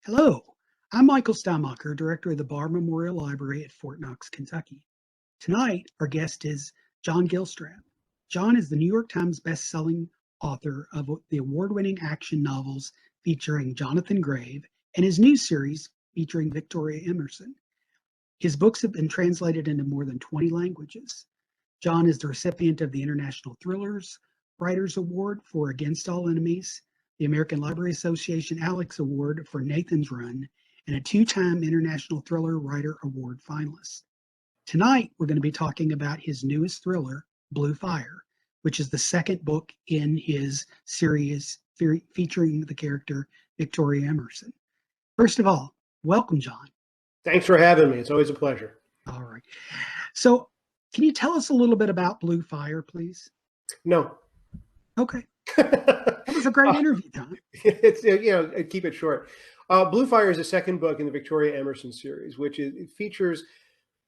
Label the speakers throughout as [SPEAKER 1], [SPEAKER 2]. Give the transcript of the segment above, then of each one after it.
[SPEAKER 1] Hello, I'm Michael Steinmacher, Director of the Barr Memorial Library at Fort Knox, Kentucky. Tonight, our guest is John Gilstrap. John is the New York Times bestselling author of the award-winning action novels featuring Jonathan Grave and his new series featuring Victoria Emerson. His books have been translated into more than 20 languages. John is the recipient of the International Thrillers Writers Award for Against All Enemies, the American Library Association Alex Award for Nathan's Run, and a two-time International Thriller Writer Award finalist. Tonight, we're going to be talking about his newest thriller, Blue Fire, which is the second book in his series featuring the character Victoria Emerson. First of all, welcome, John.
[SPEAKER 2] Thanks for having me. It's always a pleasure.
[SPEAKER 1] All right. So, can you tell us a little bit about Blue Fire, please?
[SPEAKER 2] No.
[SPEAKER 1] Okay. That was a great interview, Tom.
[SPEAKER 2] It's keep it short. Blue Fire is the second book in the Victoria Emerson series, which features.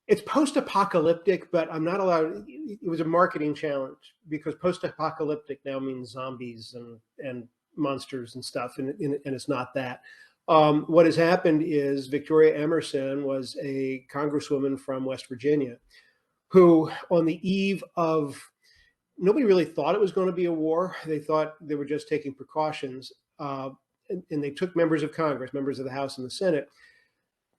[SPEAKER 2] It's post-apocalyptic, but I'm not allowed. It was a marketing challenge because post-apocalyptic now means zombies and monsters and stuff, and it's not that. What has happened is Victoria Emerson was a congresswoman from West Virginia who, on the eve of, nobody really thought it was going to be a war. They thought they were just taking precautions. And they took members of Congress, members of the House and the Senate,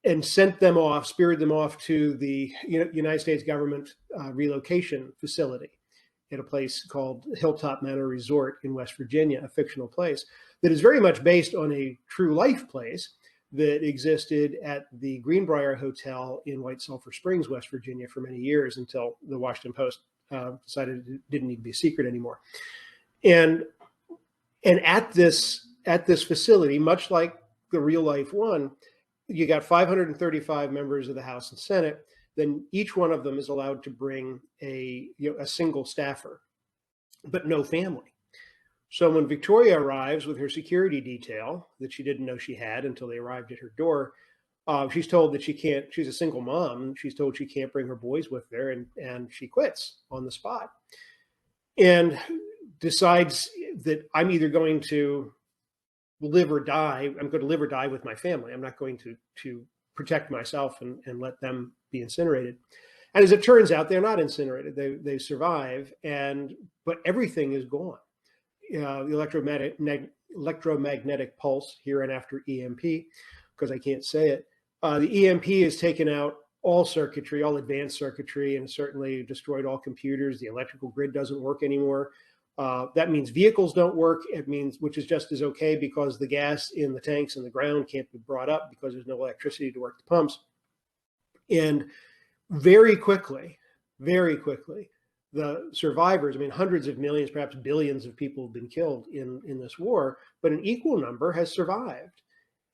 [SPEAKER 2] and sent them off, spirited them off to the United States government relocation facility at a place called Hilltop Manor Resort in West Virginia, a fictional place that is very much based on a true life place that existed at the Greenbrier Hotel in White Sulphur Springs, West Virginia for many years until the Washington Post decided it didn't need to be a secret anymore. And at this facility, much like the real life one, you got 535 members of the House and Senate. Then each one of them is allowed to bring a single staffer, but no family. So when Victoria arrives with her security detail that she didn't know she had until they arrived at her door, she's told that she can't. She's a single mom. She's told she can't bring her boys with her, and she quits on the spot, and decides that I'm either going to live or die. I'm going to live or die with my family. I'm not going to protect myself and let them be incinerated. And as it turns out, they're not incinerated. They survive, but everything is gone. The electromagnetic pulse, hereinafter EMP, because I can't say it. The EMP has taken out all circuitry, all advanced circuitry, and certainly destroyed all computers. The electrical grid doesn't work anymore. That means vehicles don't work. It means, which is just as okay, because the gas in the tanks in the ground can't be brought up because there's no electricity to work the pumps. And very quickly, the survivors, I mean, hundreds of millions, perhaps billions of people have been killed in this war, but an equal number has survived.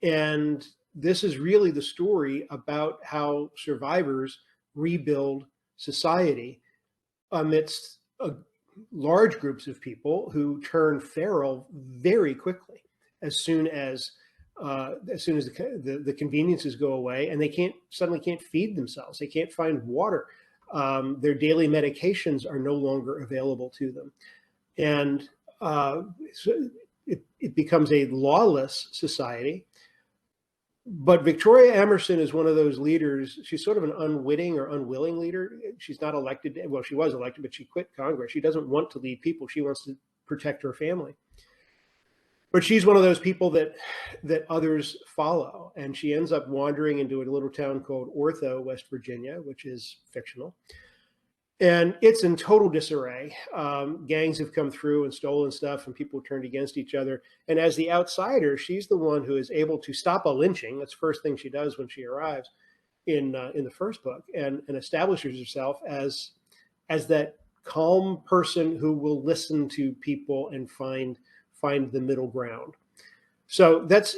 [SPEAKER 2] And this is really the story about how survivors rebuild society amidst large groups of people who turn feral very quickly as soon as the conveniences go away, and they suddenly can't feed themselves. They can't find water. Their daily medications are no longer available to them. And so it becomes a lawless society. But Victoria Emerson is one of those leaders. She's sort of an unwitting or unwilling leader. She's not elected. Well, she was elected, but she quit Congress. She doesn't want to lead people. She wants to protect her family. But she's one of those people that others follow. And she ends up wandering into a little town called Ortho, West Virginia, which is fictional. And it's in total disarray. Gangs have come through and stolen stuff, and people turned against each other. And as the outsider, she's the one who is able to stop a lynching. That's the first thing she does when she arrives in the first book, and establishes herself as that calm person who will listen to people and find the middle ground. So that's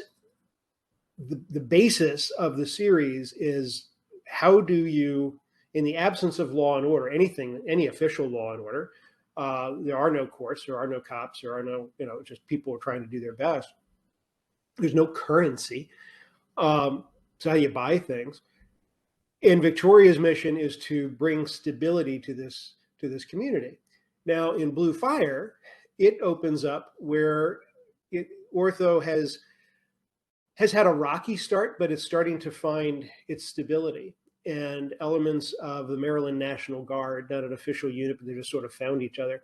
[SPEAKER 2] the basis of the series. Is how do you, in the absence of law and order, any official law and order, there are no courts, there are no cops, there are no, just people trying to do their best. There's no currency. It's how you buy things. And Victoria's mission is to bring stability to this community. Now, in Blue Fire, it opens up where Ortho has has had a rocky start, but it's starting to find its stability. And elements of the Maryland National Guard, not an official unit, but they just sort of found each other,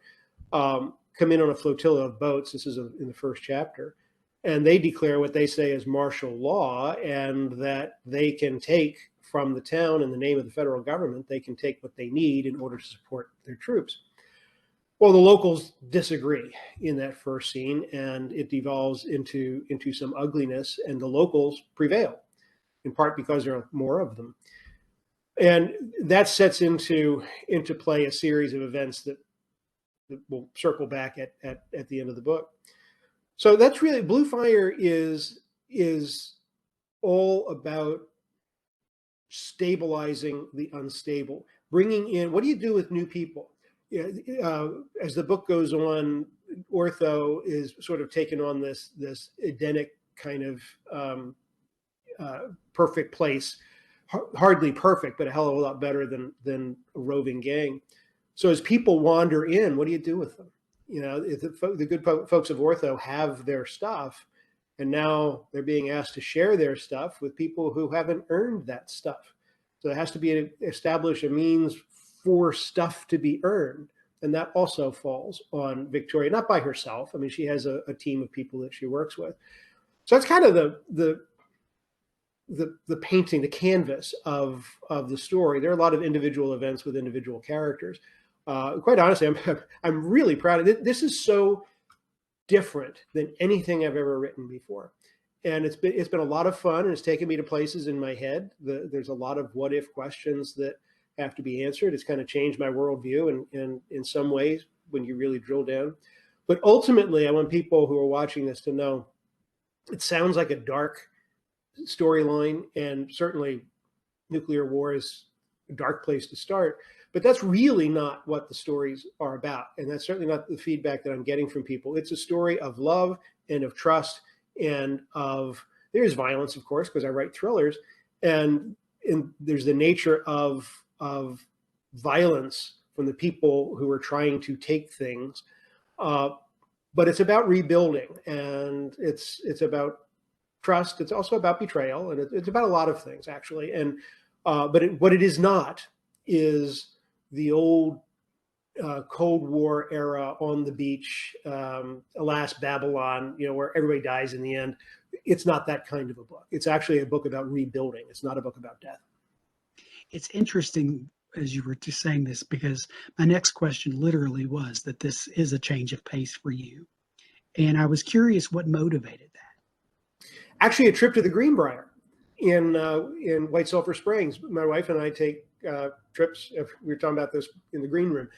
[SPEAKER 2] come in on a flotilla of boats. This is in the first chapter. And they declare what they say is martial law, and that they can take from the town in the name of the federal government, they can take what they need in order to support their troops. Well, the locals disagree in that first scene, and it devolves into some ugliness, and the locals prevail, in part because there are more of them. And that sets into play a series of events that we'll circle back at the end of the book. So that's really, Blue Fire is all about stabilizing the unstable, bringing in, what do you do with new people? As the book goes on, Ortho is sort of taken on this Edenic kind of perfect place, hardly perfect, but a hell of a lot better than a roving gang. So as people wander in, what do you do with them? If the good folks of Ortho have their stuff, and now they're being asked to share their stuff with people who haven't earned that stuff. So there has to be establish a means for stuff to be earned. And that also falls on Victoria, not by herself. I mean, she has a team of people that she works with. So that's kind of the painting, the canvas of the story. There are a lot of individual events with individual characters. Quite honestly, I'm really proud of it. This is so different than anything I've ever written before. And it's been a lot of fun, and it's taken me to places in my head. There's a lot of what if questions that have to be answered. It's kind of changed my worldview and in some ways when you really drill down. But ultimately, I want people who are watching this to know it sounds like a dark storyline, and certainly nuclear war is a dark place to start, but that's really not what the stories are about. And that's certainly not the feedback that I'm getting from people. It's a story of love and of trust, and there's violence, of course, because I write thrillers, and there's the nature of violence from the people who are trying to take things. But it's about rebuilding, and it's about trust. It's also about betrayal, and it's about a lot of things, actually. And what it is not is the old Cold War era on the beach, alas, Babylon, where everybody dies in the end. It's not that kind of a book. It's actually a book about rebuilding. It's not a book about death.
[SPEAKER 1] It's interesting as you were just saying this, because my next question literally was that this is a change of pace for you. And I was curious what motivated that.
[SPEAKER 2] Actually, a trip to the Greenbrier in White Sulphur Springs. My wife and I take trips. We were talking about this in the green room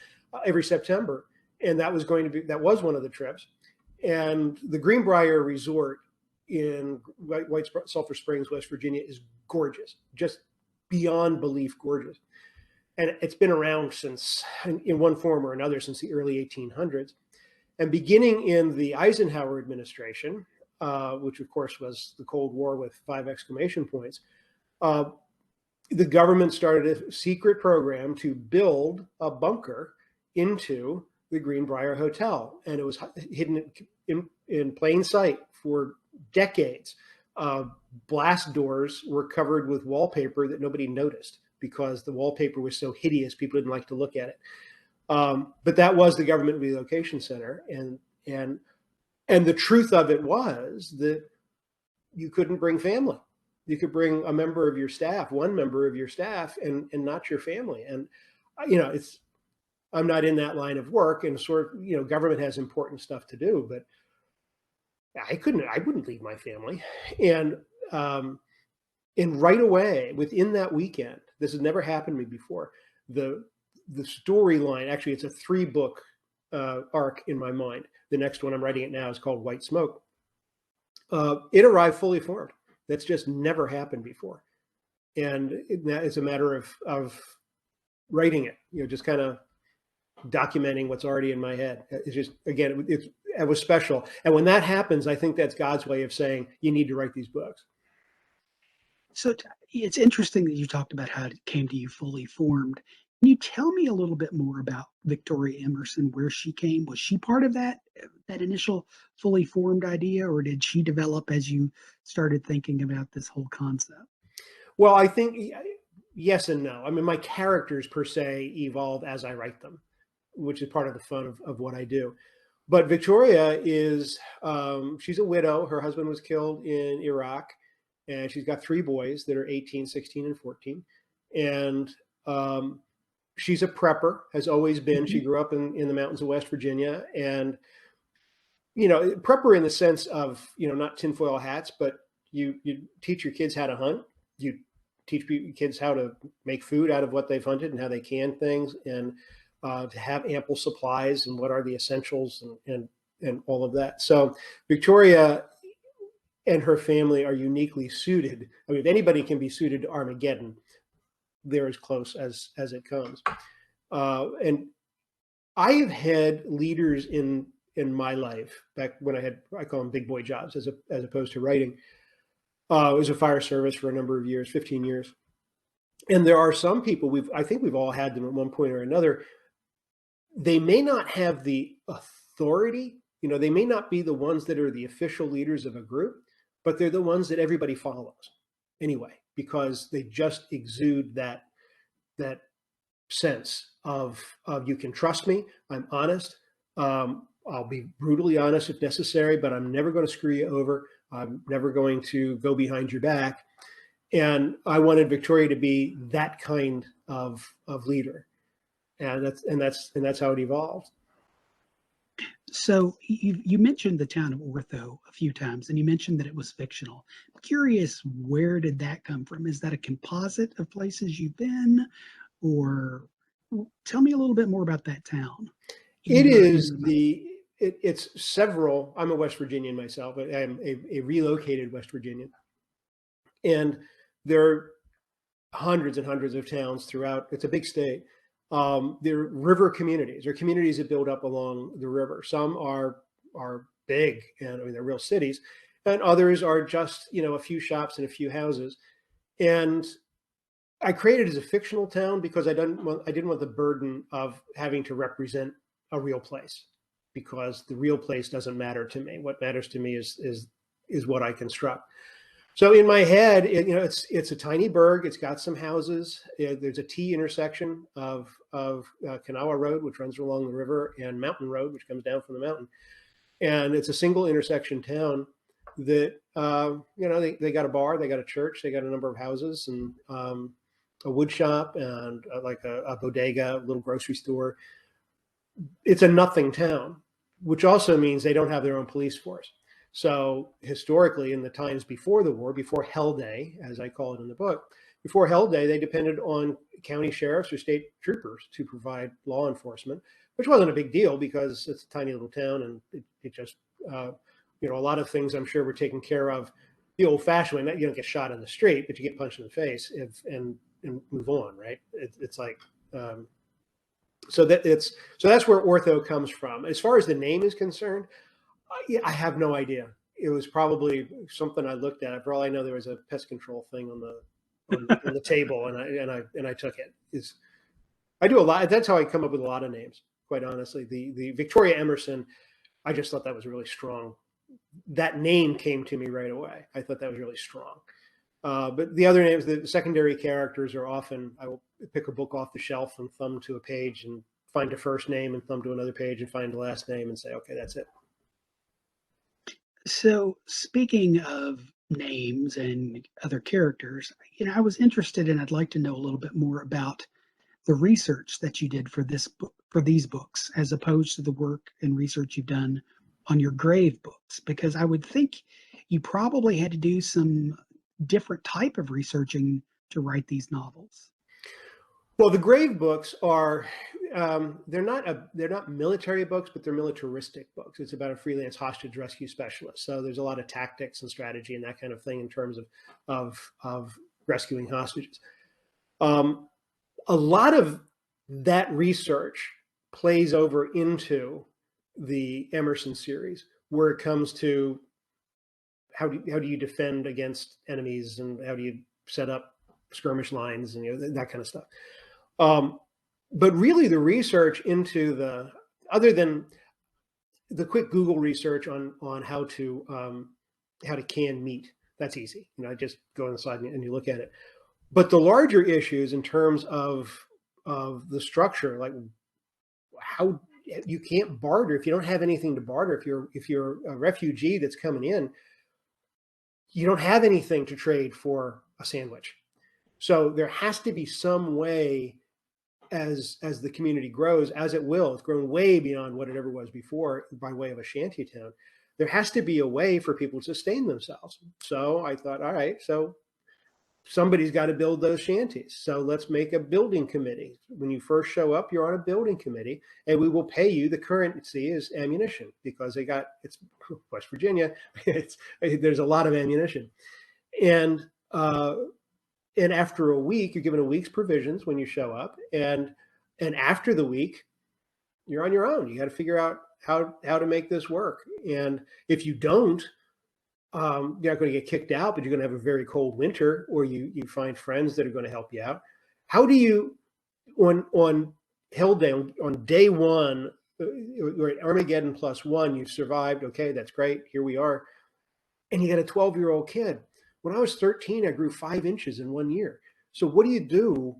[SPEAKER 2] every September, and that was one of the trips. And the Greenbrier Resort in White Sulphur Springs, West Virginia, is gorgeous, just beyond belief gorgeous. And it's been around since, in one form or another, since the early 1800s. And beginning in the Eisenhower administration, which of course was the Cold War with 5 exclamation points, the government started a secret program to build a bunker into the Greenbrier Hotel. And it was hidden in plain sight for decades. Blast doors were covered with wallpaper that nobody noticed because the wallpaper was so hideous, people didn't like to look at it. But that was the government relocation center. And the truth of it was that you couldn't bring family. You could bring a member of your staff, one member of your staff, and not your family. And, I'm not in that line of work, and government has important stuff to do, but I wouldn't leave my family. And right away, within that weekend, this has never happened to me before, the storyline, actually it's a 3-book arc in my mind. The next one I'm writing it now is called White Smoke. It arrived fully formed. That's just never happened before. And it's a matter of writing it, just kind of documenting what's already in my head. It's just, again, it was special. And when that happens, I think that's God's way of saying, you need to write these books.
[SPEAKER 1] So it's interesting that you talked about how it came to you fully formed. Can you tell me a little bit more about Victoria Emerson, where she came? Was she part of that initial fully formed idea, or did she develop as you started thinking about this whole concept?
[SPEAKER 2] Well, I think yes and no. I mean, my characters per se evolve as I write them, which is part of the fun of what I do. But Victoria is, she's a widow. Her husband was killed in Iraq, and she's got three boys that are 18, 16, and 14. And she's a prepper, has always been. She
[SPEAKER 1] Mhm.
[SPEAKER 2] grew up in the mountains of West Virginia. And, prepper in the sense of, not tinfoil hats, but you teach your kids how to hunt. You teach kids how to make food out of what they've hunted and how they can things, and to have ample supplies and what are the essentials, and all of that. So Victoria and her family are uniquely suited. I mean, if anybody can be suited to Armageddon, they're as close as it comes. And I have had leaders in my life back when I call them big boy jobs as opposed to writing. I was a fire service for a number of years, 15 years. And there are some people I think we've all had them at one point or another. They may not have the authority, they may not be the ones that are the official leaders of a group, but they're the ones that everybody follows anyway, because they just exude that sense of you can trust me. I'm honest. I'll be brutally honest if necessary, but I'm never going to screw you over. I'm never going to go behind your back. And I wanted Victoria to be that kind of leader, and that's how it evolved.
[SPEAKER 1] So you mentioned the town of Ortho a few times, and you mentioned that it was fictional. I'm curious, where did that come from? Is that a composite of places you've been, or tell me a little bit more about that town in
[SPEAKER 2] It
[SPEAKER 1] your
[SPEAKER 2] is
[SPEAKER 1] mind.
[SPEAKER 2] it's several. I'm a West Virginian myself. I'm a relocated West Virginian, and there are hundreds and hundreds of towns throughout. It's a big state. They're river communities, or communities that build up along the river. Some are big, and I mean they're real cities, and others are just a few shops and a few houses. And I created it as a fictional town because I didn't want the burden of having to represent a real place, because the real place doesn't matter to me. What matters to me is what I construct. So in my head, it's a tiny burg. It's got some houses. There's a T intersection of Kanawha Road, which runs along the river, and Mountain Road, which comes down from the mountain. And it's a single intersection town that they got a bar, they got a church, they got a number of houses, and a wood shop, and like a bodega, a little grocery store. It's a nothing town, which also means they don't have their own police force. So historically, in the times before the war, before Hell Day, as I call it in the book, before Hell Day, they depended on county sheriffs or state troopers to provide law enforcement, which wasn't a big deal because it's a tiny little town, and it just, a lot of things I'm sure were taken care of the old-fashioned way. You don't get shot in the street, but you get punched in the face and move on, right? It's like so that's where ortho comes from. As far as the name is concerned, I have no idea. It was probably something I looked at. For all I know, there was a pest control thing on the table, and I took it. I do a lot. That's how I come up with a lot of names. Quite honestly, the Victoria Emerson, I just thought that was really strong. That name came to me right away. I thought that was really strong. But the other names, the secondary characters, are often, I will pick a book off the shelf and thumb to a page and find a first name, and thumb to another page and find the last name and say, okay, that's it.
[SPEAKER 1] So, speaking of names and other characters, I was interested, and I'd like to know a little bit more about the research that you did for this book, for these books, as opposed to the work and research you've done on your grave books, because I would think you probably had to do some different type of researching to write these novels.
[SPEAKER 2] Well, the grave books are they're not military books, but they're militaristic books. It's about a freelance hostage rescue specialist. So there's a lot of tactics and strategy and that kind of thing in terms of rescuing hostages. A lot of that research plays over into the Emerson series, where it comes to how do you defend against enemies, and how do you set up skirmish lines, and that kind of stuff. Um, But really the research into the, other than the quick Google research on how to can meat, that's easy. Just go on the side and you look at it. But the larger issues in terms of the structure, like how you can't barter if you don't have anything to barter. If you're a refugee that's coming in, you don't have anything to trade for a sandwich. So there has to be some way, as the community grows, as it will, it's grown way beyond what it ever was before by way of a shanty town. There has to be a way for people to sustain themselves. So I thought, all right, so somebody's got to build those shanties. So let's make a building committee. When you first show up, you're on a building committee, and we will pay you. The currency is ammunition, because it's West Virginia. There's a lot of ammunition. And after a week, you're given a week's provisions when you show up. And after the week, you're on your own. You got to figure out how to make this work. And if you don't, you're not going to get kicked out, but you're going to have a very cold winter, or you find friends that are going to help you out. How do you, on Hellday, on day one, or at Armageddon +1, you've survived. Okay, that's great. Here we are. And you got a 12-year-old kid. When I was 13, I grew 5 inches in 1 year. So what do you do?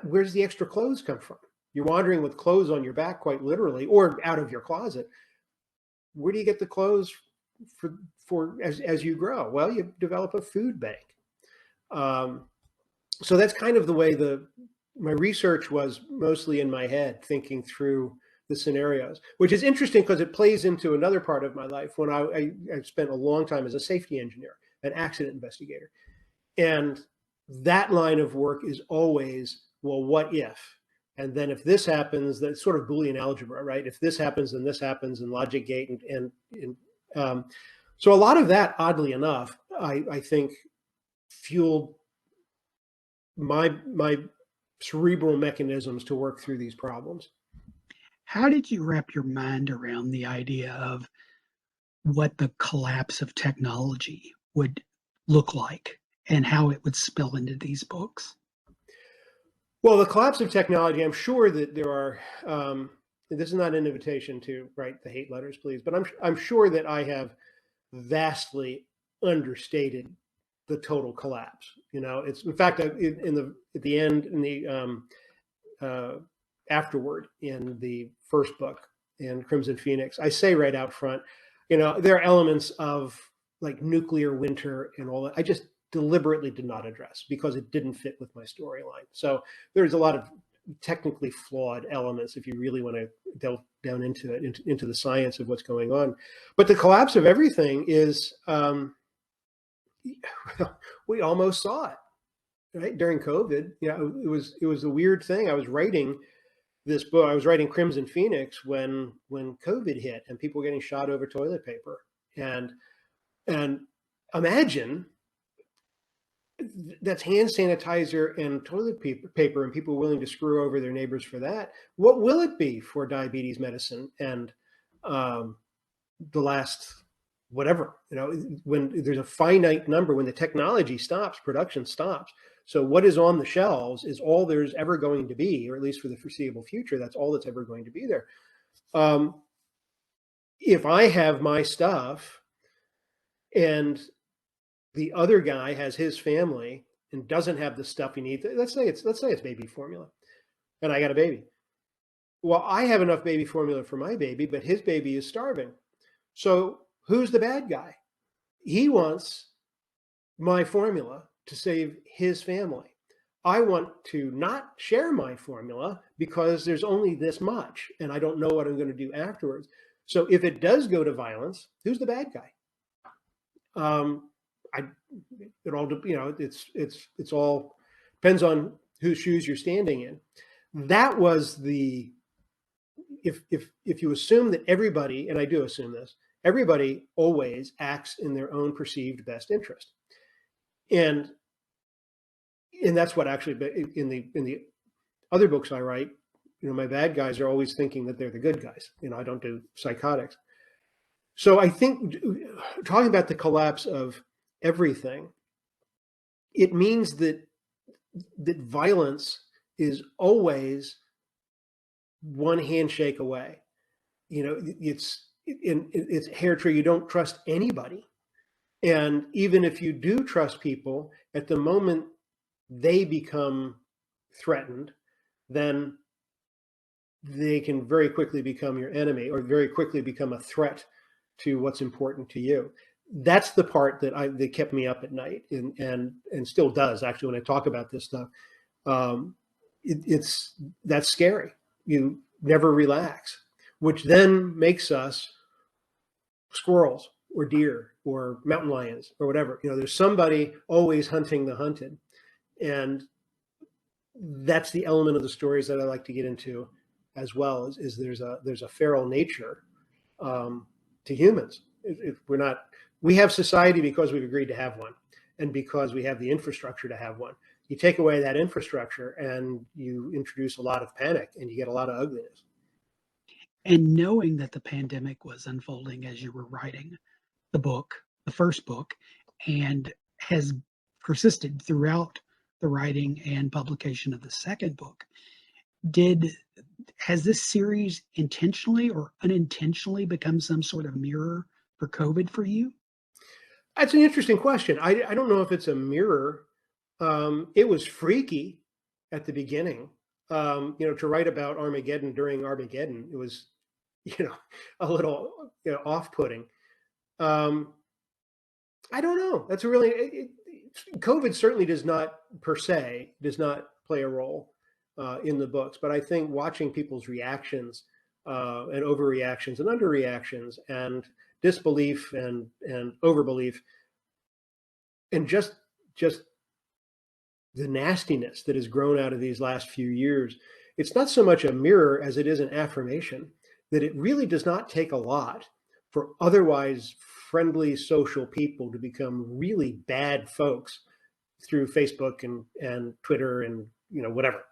[SPEAKER 2] Where's the extra clothes come from? You're wandering with clothes on your back, quite literally, or out of your closet. Where do you get the clothes for as you grow? Well, you develop a food bank. So that's kind of the way my research was, mostly in my head, thinking through the scenarios, which is interesting because it plays into another part of my life. When I spent a long time as a safety engineer, an accident investigator. And that line of work is always, well, what if? And then if this happens, that's sort of Boolean algebra, right? If this happens, then this happens, and logic gate. So a lot of that, oddly enough, I think fueled my cerebral mechanisms to work through these problems.
[SPEAKER 1] How did you wrap your mind around the idea of what the collapse of technology would look like and how it would spill into these books?
[SPEAKER 2] Well, the collapse of technology, I'm sure that there are, this is not an invitation to write the hate letters, please, but I'm sure that I have vastly understated the total collapse. It's, in fact, at the end, in the afterward in the first book, in Crimson Phoenix, I say right out front, there are elements of like nuclear winter and all that I just deliberately did not address because it didn't fit with my storyline. So there's a lot of technically flawed elements if you really want to delve down into it, into the science of what's going on. But the collapse of everything is, we almost saw it, right? During COVID. It was a weird thing. I was writing this book. I was writing Crimson Phoenix when COVID hit and people were getting shot over toilet paper. And imagine that's hand sanitizer and toilet paper, and people willing to screw over their neighbors for that. What will it be for diabetes medicine and the last whatever? When there's a finite number, when the technology stops, production stops. So what is on the shelves is all there's ever going to be, or at least for the foreseeable future, that's all that's ever going to be there. If I have my stuff and the other guy has his family and doesn't have the stuff he needs, let's say it's baby formula, and I got a baby. Well, I have enough baby formula for my baby, but his baby is starving. So who's the bad guy? He wants my formula to save his family. I want to not share my formula because there's only this much and I don't know what I'm going to do afterwards. So if it does go to violence, who's the bad guy? It all, it's all depends on whose shoes you're standing in. That was if you assume that everybody, and I do assume this, everybody always acts in their own perceived best interest. And that's what actually in the other books I write, my bad guys are always thinking that they're the good guys. I don't do psychotics. So I think talking about the collapse of everything, it means that violence is always one handshake away. It's hair trigger. You don't trust anybody. And even if you do trust people, at the moment they become threatened, then they can very quickly become your enemy, or very quickly become a threat to what's important to you. That's the part that kept me up at night, and still does, actually, when I talk about this stuff. That's scary. You never relax, which then makes us squirrels or deer or mountain lions or whatever. There's somebody always hunting the hunted, and that's the element of the stories that I like to get into as well. Is there's a feral nature to humans. We have society because we've agreed to have one, and because we have the infrastructure to have one. You take away that infrastructure and you introduce a lot of panic, and you get a lot of ugliness.
[SPEAKER 1] And knowing that the pandemic was unfolding as you were writing the book, the first book, and has persisted throughout the writing and publication of the second book, has this series intentionally or unintentionally become some sort of mirror for COVID for you?
[SPEAKER 2] That's an interesting question. I don't know if it's a mirror. It was freaky at the beginning. To write about Armageddon during Armageddon, it was, a little off-putting. I don't know. That's COVID certainly does not play a role in the books, but I think watching people's reactions and overreactions and underreactions and disbelief and overbelief, and just the nastiness that has grown out of these last few years, it's not so much a mirror as it is an affirmation that it really does not take a lot for otherwise friendly social people to become really bad folks through Facebook and Twitter and whatever.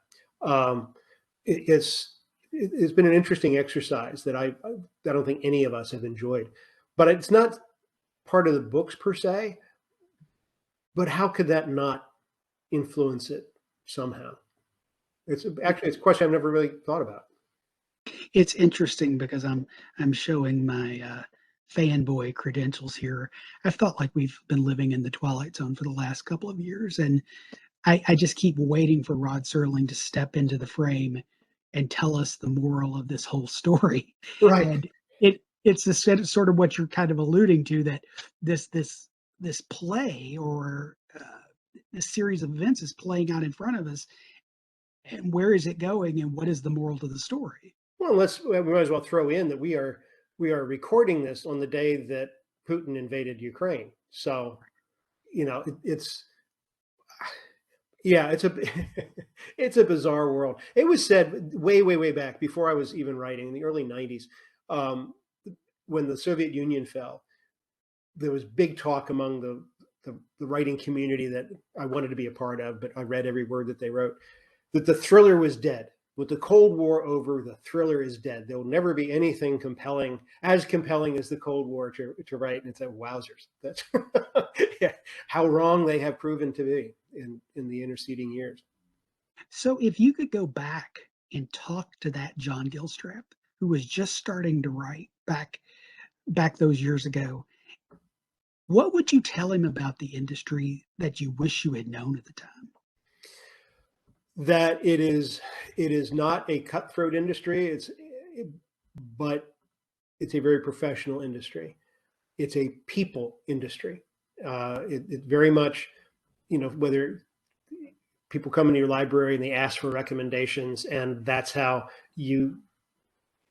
[SPEAKER 2] It's been an interesting exercise that I don't think any of us have enjoyed, but it's not part of the books per se. But how could that not influence it somehow? It's a question I've never really thought about.
[SPEAKER 1] It's interesting because I'm showing my fanboy credentials here. I felt like we've been living in the Twilight Zone for the last couple of years, and I just keep waiting for Rod Serling to step into the frame and tell us the moral of this whole story.
[SPEAKER 2] Right.
[SPEAKER 1] And it's the sort of what you're kind of alluding to, that this play or this series of events is playing out in front of us, and where is it going, and what is the moral to the story?
[SPEAKER 2] Well, we might as well throw in that we are recording this on the day that Putin invaded Ukraine. So, it's it's a bizarre world. It was said way back before I was even writing, in the early 90s, when the Soviet Union fell. There was big talk among the writing community that I wanted to be a part of, but I read every word that they wrote, that the thriller was dead. With the Cold War over, the thriller is dead. There will never be anything as compelling as the Cold War to write. And it's like, wowzers. That's how wrong they have proven to be in the interceding years.
[SPEAKER 1] So if you could go back and talk to that John Gilstrap, who was just starting to write back those years ago, what would you tell him about the industry that you wish you had known at the time?
[SPEAKER 2] That it is not a cutthroat industry, but it's a very professional industry. It's a people industry. It very much, whether people come into your library and they ask for recommendations, and that's how you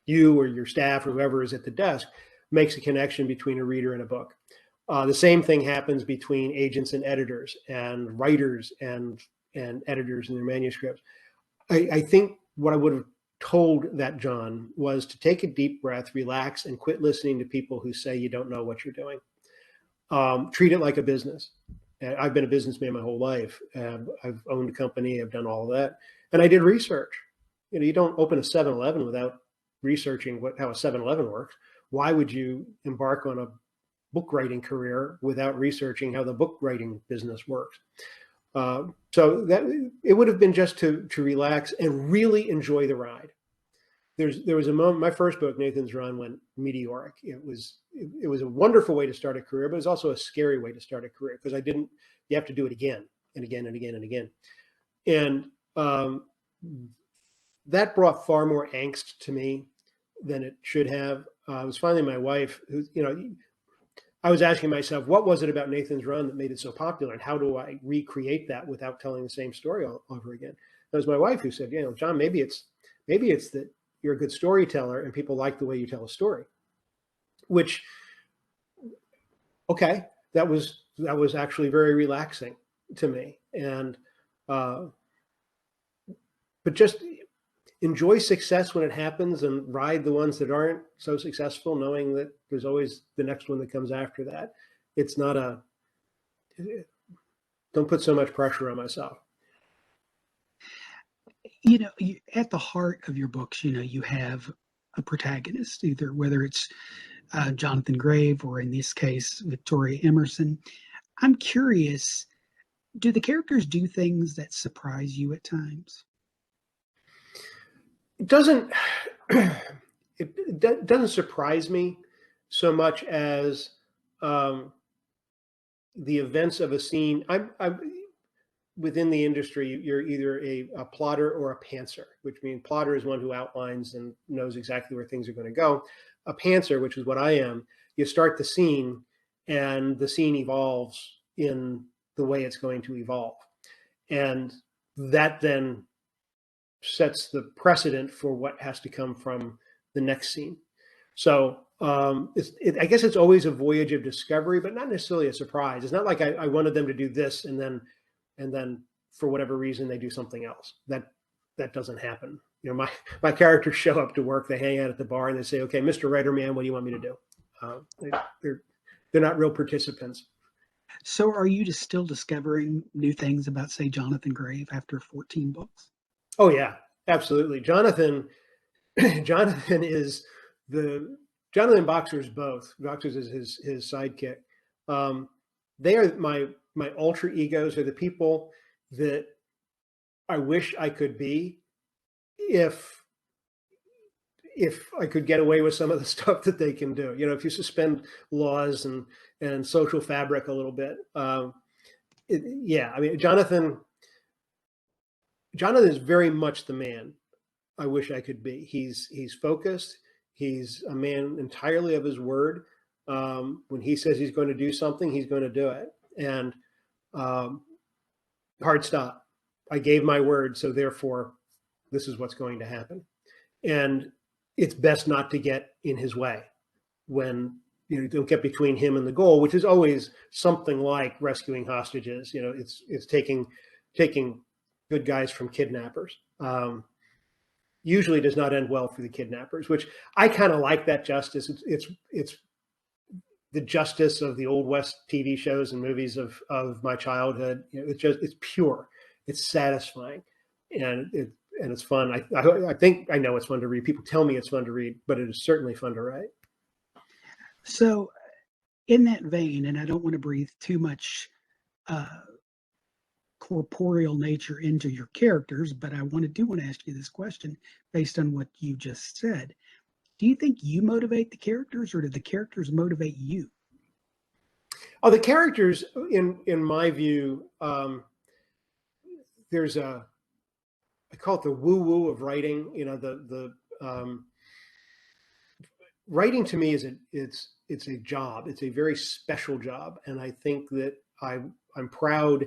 [SPEAKER 2] or your staff or whoever is at the desk makes a connection between a reader and a book. The same thing happens between agents and editors, and writers and editors in their manuscripts. I think what I would have told that John was to take a deep breath, relax, and quit listening to people who say you don't know what you're doing. Treat it like a business. I've been a businessman my whole life. I've owned a company. I've done all of that. And I did research. You don't open a 7-Eleven without researching how a 7-Eleven works. Why would you embark on a book writing career without researching how the book writing business works? So that it would have been just to relax and really enjoy the ride. There was a moment, my first book, Nathan's Run, went meteoric. It was a wonderful way to start a career, but it was also a scary way to start a career because you have to do it again and again and again and again. And that brought far more angst to me than it should have. It was finally my wife who, I was asking myself, what was it about Nathan's Run that made it so popular, and how do I recreate that without telling the same story all over again? It was my wife who said, John, maybe it's that you're a good storyteller and people like the way you tell a story. Which, okay, that was actually very relaxing to me, and but just enjoy success when it happens and ride the ones that aren't so successful, knowing that there's always the next one that comes after that. It's not don't put so much pressure on myself.
[SPEAKER 1] At the heart of your books, you have a protagonist, either whether it's Jonathan Grave or in this case, Victoria Emerson. I'm curious, do the characters do things that surprise you at times?
[SPEAKER 2] It doesn't surprise me so much as the events of a scene. I'm within the industry, you're either a plotter or a pantser, which means plotter is one who outlines and knows exactly where things are going to go. A pantser, which is what I am, you start the scene and the scene evolves in the way it's going to evolve. And that then sets the precedent for what has to come from the next scene. So I guess it's always a voyage of discovery, but not necessarily a surprise. It's not like I wanted them to do this and then for whatever reason they do something else. That doesn't happen. My characters show up to work, they hang out at the bar, and they say, "Okay, Mr. Writer Man, what do you want me to do?" They're not real participants.
[SPEAKER 1] So are you just still discovering new things about, say, Jonathan Grave after 14 books?
[SPEAKER 2] Oh yeah, absolutely. Jonathan is Jonathan Boxer's both. Boxer's is his sidekick. They are my alter egos, are the people that I wish I could be if I could get away with some of the stuff that they can do. If you suspend laws and social fabric a little bit. Yeah, I mean, Jonathan is very much the man I wish I could be. He's focused. He's a man entirely of his word. When he says he's going to do something, he's going to do it. And hard stop. I gave my word, so therefore, this is what's going to happen. And it's best not to get in his way when don't get between him and the goal, which is always something like rescuing hostages. It's taking good guys from kidnappers. Usually does not end well for the kidnappers, which I kind of like that justice. It's the justice of the Old West TV shows and movies of my childhood. It's pure, it's satisfying, and it's fun. I think I know it's fun to read. People tell me it's fun to read, but it is certainly fun to write.
[SPEAKER 1] So in that vein, and I don't want to breathe too much corporeal nature into your characters, but I do want to ask you this question based on what you just said. Do you think you motivate the characters, or do the characters motivate you?
[SPEAKER 2] Oh, the characters, in my view, there's I call it the woo-woo of writing. Writing to me it's a job. It's a very special job, and I think that I'm proud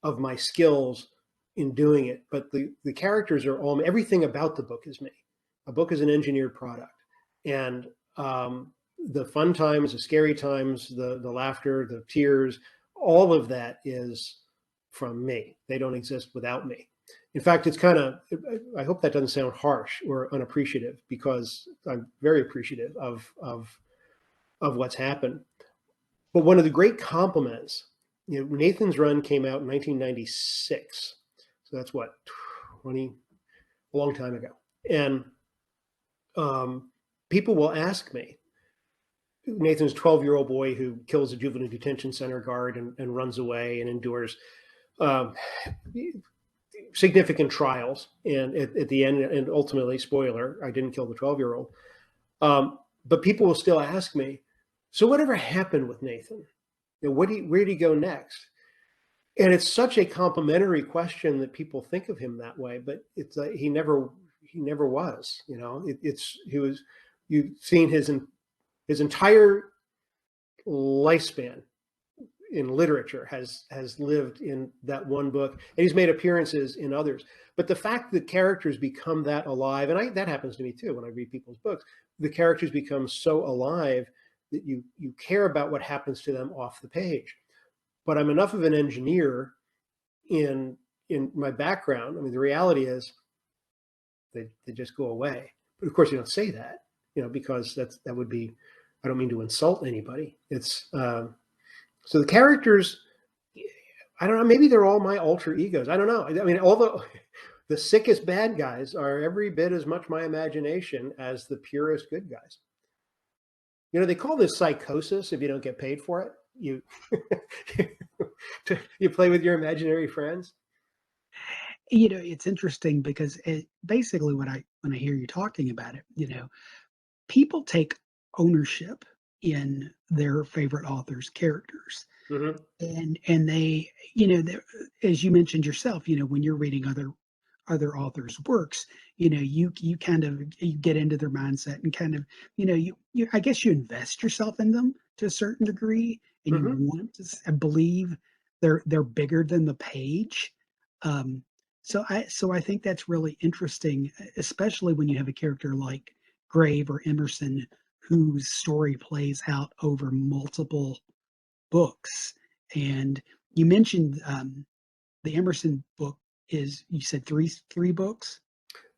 [SPEAKER 2] of my skills in doing it. But the characters are everything about the book is me. A book is an engineered product, and the fun times, the scary times, the laughter, the tears, all of that is from me. They don't exist without me. In fact, it's I hope that doesn't sound harsh or unappreciative, because I'm very appreciative of what's happened. But one of the great compliments, Nathan's Run came out in 1996. So that's what, a long time ago. And people will ask me, Nathan's a 12-year-old boy who kills a juvenile detention center guard and runs away and endures um, significant trials, and at the end, and ultimately, spoiler, I didn't kill the 12-year-old. But people will still ask me, so whatever happened with Nathan? You know, where did he go next? And it's such a complimentary question that people think of him that way, but it's he never was. You know, you've seen his entire lifespan in literature has lived in that one book, and he's made appearances in others. But the fact that characters become that alive, and that happens to me too when I read people's books, the characters become so alive that you care about what happens to them off the page. But I'm enough of an engineer in my background. I mean, the reality is they just go away. But of course, you don't say that, you know, because that would be, I don't mean to insult anybody. It's so the characters, I don't know, maybe they're all my alter egos. I don't know. I mean, although the sickest bad guys are every bit as much my imagination as the purest good guys. You know, they call this psychosis if you don't get paid for it. You you play with your imaginary friends.
[SPEAKER 1] You know, it's interesting because basically when I hear you talking about it, you know, people take ownership in their favorite authors' characters.
[SPEAKER 2] Mm-hmm.
[SPEAKER 1] And they, you know, as you mentioned yourself, you know, when you're reading other authors' works, you know, you kind of you get into their mindset and kind of, you know, you I guess you invest yourself in them to a certain degree, and you
[SPEAKER 2] Mm-hmm.
[SPEAKER 1] want to believe they're bigger than the page. Um, so I think that's really interesting, especially when you have a character like Grave or Emerson, whose story plays out over multiple books. And you mentioned the Emerson book is, you said three books.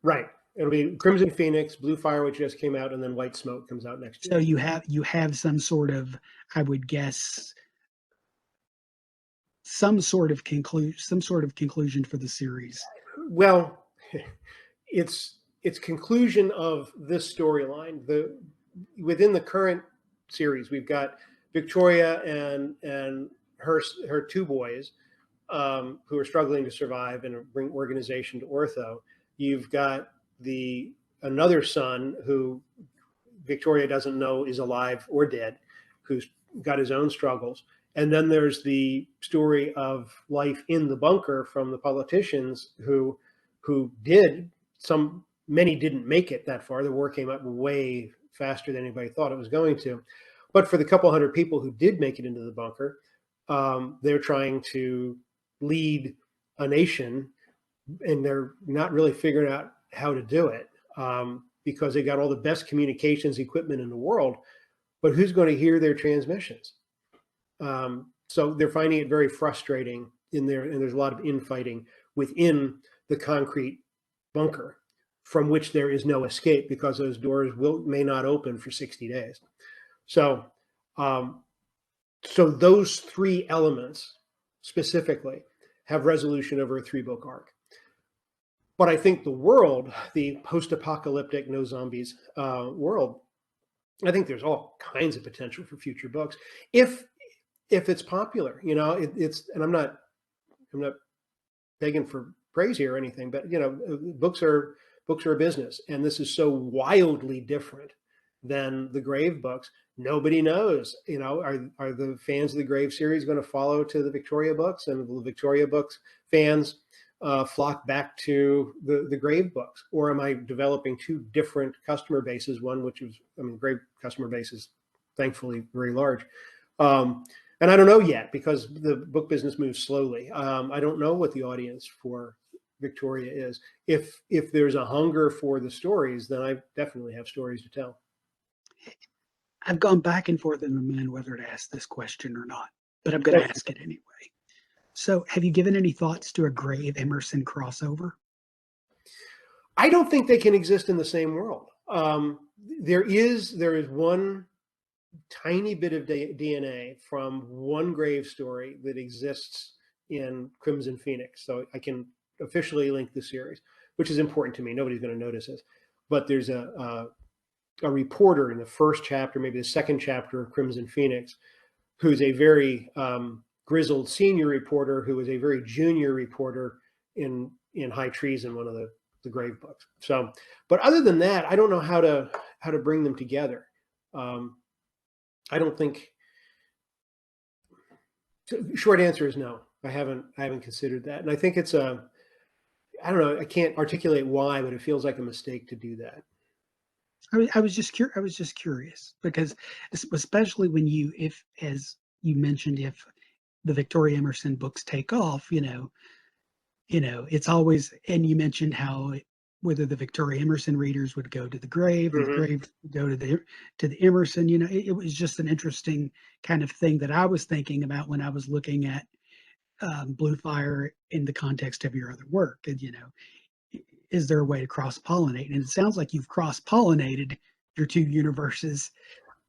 [SPEAKER 2] Right. It'll be Crimson Phoenix, Blue Fire, which just came out, and then White Smoke comes out next
[SPEAKER 1] So
[SPEAKER 2] year.
[SPEAKER 1] you have some sort of, I would guess, some sort of conclusion for the series.
[SPEAKER 2] Well, it's conclusion of this storyline. Within the current series, we've got Victoria and her two boys, who are struggling to survive and bring organization to Ortho. You've got another son who Victoria doesn't know is alive or dead, who's got his own struggles. And then there's the story of life in the bunker from the politicians who many didn't make it that far. The war came up way faster than anybody thought it was going to. But for the couple hundred people who did make it into the bunker, they're trying to lead a nation, and they're not really figuring out how to do it, because they got all the best communications equipment in the world, but who's going to hear their transmissions? So they're finding it very frustrating in there, and there's a lot of infighting within the concrete bunker from which there is no escape because those doors may not open for 60 days. So, so those three elements specifically have resolution over a 3-book arc. But I think the world, the post-apocalyptic, no zombies world, I think there's all kinds of potential for future books if it's popular. You know, it's, and I'm not begging for praise here or anything, but you know, books are a business, and this is so wildly different than the Grave books. Nobody knows, you know, are the fans of the Grave series going to follow to the Victoria books, and the Victoria books fans flock back to the Grave books? Or am I developing two different customer bases? One, which is, I mean, Grave customer base is thankfully very large. And I don't know yet because the book business moves slowly. I don't know what the audience for Victoria is. If there's a hunger for the stories, then I definitely have stories to tell.
[SPEAKER 1] I've gone back and forth in my mind whether to ask this question or not, but I'm going to ask it anyway. So, have you given any thoughts to a Grave Emerson crossover?
[SPEAKER 2] I don't think they can exist in the same world. There is one tiny bit of DNA from one Grave story that exists in Crimson Phoenix. So I can officially link the series, which is important to me. Nobody's going to notice this. But there's a reporter in the first chapter, maybe the second chapter of Crimson Phoenix, who's a very grizzled senior reporter who was a very junior reporter in High Treason, one of the Grave books. So, but other than that, I don't know how to bring them together. I don't think. Short answer is no. I haven't considered that, and I think it's a. I don't know. I can't articulate why, but it feels like a mistake to do that.
[SPEAKER 1] I was just curious. I was just curious because, especially when if, as you mentioned, if the Victoria Emerson books take off, it's always, and you mentioned how whether the Victoria Emerson readers would go to the Grave and the Grave would go to the Emerson. It was just an interesting kind of thing that I was thinking about when I was looking at Blue Fire in the context of your other work. And is there a way to cross pollinate? And it sounds like you've cross pollinated your two universes.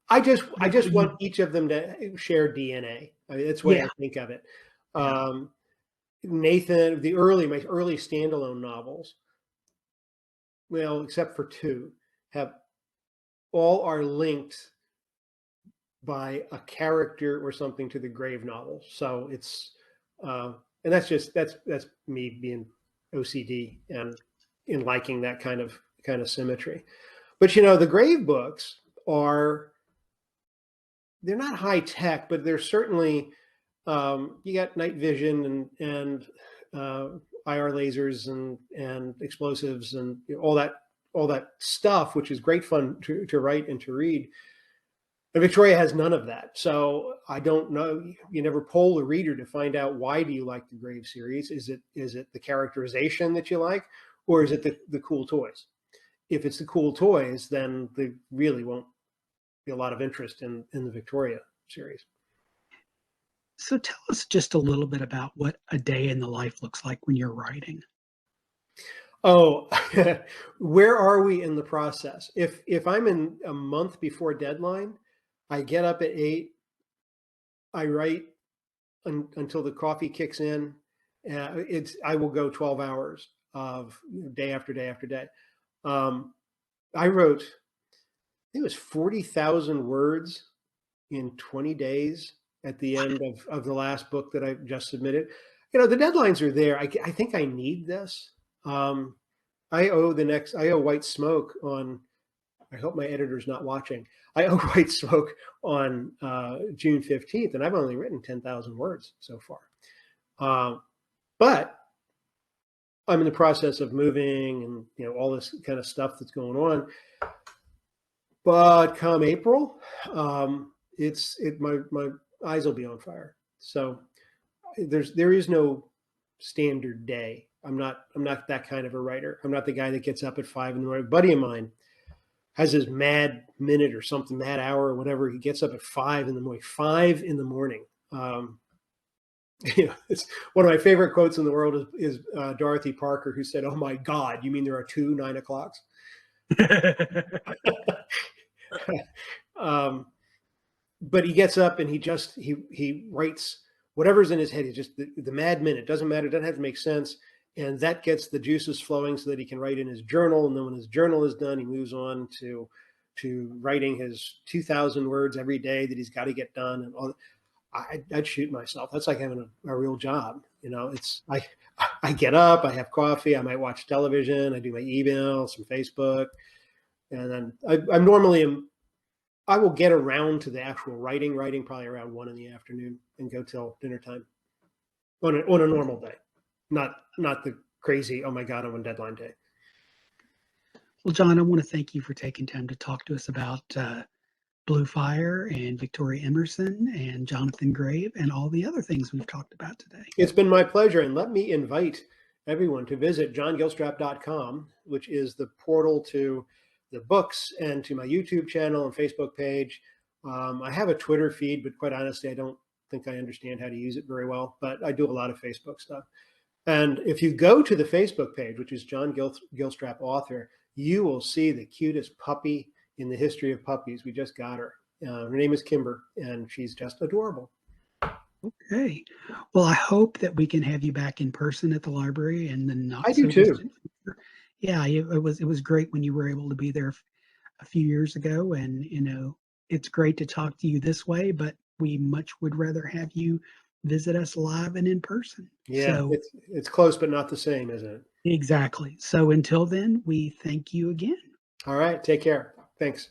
[SPEAKER 2] I just want each of them to share DNA. I mean, that's the way I think of it. Nathan, my early standalone novels, well, except for two, all are linked by a character or something to the Grave novel. So it's and that's me being OCD and in liking that kind of symmetry. But the Grave books they're not high tech, but they're certainly you got night vision and IR lasers and explosives and all that stuff, which is great fun to write and to read. And Victoria has none of that. So I don't know. You never poll a reader to find out why do you like the Grave series. Is it the characterization that you like, or is it the cool toys? If it's the cool toys, then there really won't be a lot of interest in the Victoria series.
[SPEAKER 1] So tell us just a little bit about what a day in the life looks like when you're writing.
[SPEAKER 2] Oh, where are we in the process? If I'm in a month before deadline, I get up at 8. I write until the coffee kicks in. I will go 12 hours of day after day after day. I wrote, I think it was 40,000 words in 20 days at the end of the last book that I just submitted. The deadlines are there. I think I need this. I owe White Smoke on, I hope my editor's not watching. I owe White Smoke on June 15th, and I've only written 10,000 words so far. But I'm in the process of moving and all this kind of stuff that's going on. But come April, my eyes will be on fire. So there is no standard day. I'm not that kind of a writer. I'm not the guy that gets up at 5 in the morning. A buddy of mine has his mad minute or something, mad hour or whatever. He gets up at 5 in the morning. 5 in the morning. It's one of my favorite quotes in the world is Dorothy Parker, who said, "Oh my God, you mean there are 2 9 o'clocks?" But he gets up and he writes whatever's in his head. He's just the mad minute. Doesn't matter. It doesn't have to make sense. And that gets the juices flowing so that he can write in his journal. And then when his journal is done, he moves on to writing his 2,000 words every day that he's got to get done. And all. I'd shoot myself. That's like having a real job. It's I get up, I have coffee, I might watch television, I do my email, some Facebook, and then I will get around to the actual writing probably around 1 in the afternoon and go till dinner time on a normal day, not the crazy, oh my God, I'm on deadline day.
[SPEAKER 1] Well, John, I want to thank you for taking time to talk to us about Blue Fire and Victoria Emerson and Jonathan Grave and all the other things we've talked about today.
[SPEAKER 2] It's been my pleasure. And let me invite everyone to visit johngilstrap.com, which is the portal to the books and to my YouTube channel and Facebook page. I have a Twitter feed, but quite honestly, I don't think I understand how to use it very well, but I do a lot of Facebook stuff. And if you go to the Facebook page, which is John Gilstrap author, you will see the cutest puppy in the history of puppies. We just got her. Her name is Kimber, and she's just adorable.
[SPEAKER 1] Okay. Well, I hope that we can have you back in person at the library and then not.
[SPEAKER 2] I do too.
[SPEAKER 1] Yeah, it was great when you were able to be there a few years ago, and it's great to talk to you this way, but we much would rather have you visit us live and in person.
[SPEAKER 2] Yeah,
[SPEAKER 1] So
[SPEAKER 2] it's close, but not the same, isn't it?
[SPEAKER 1] exactly. So until then, we thank you again.
[SPEAKER 2] All right, take care. Thanks.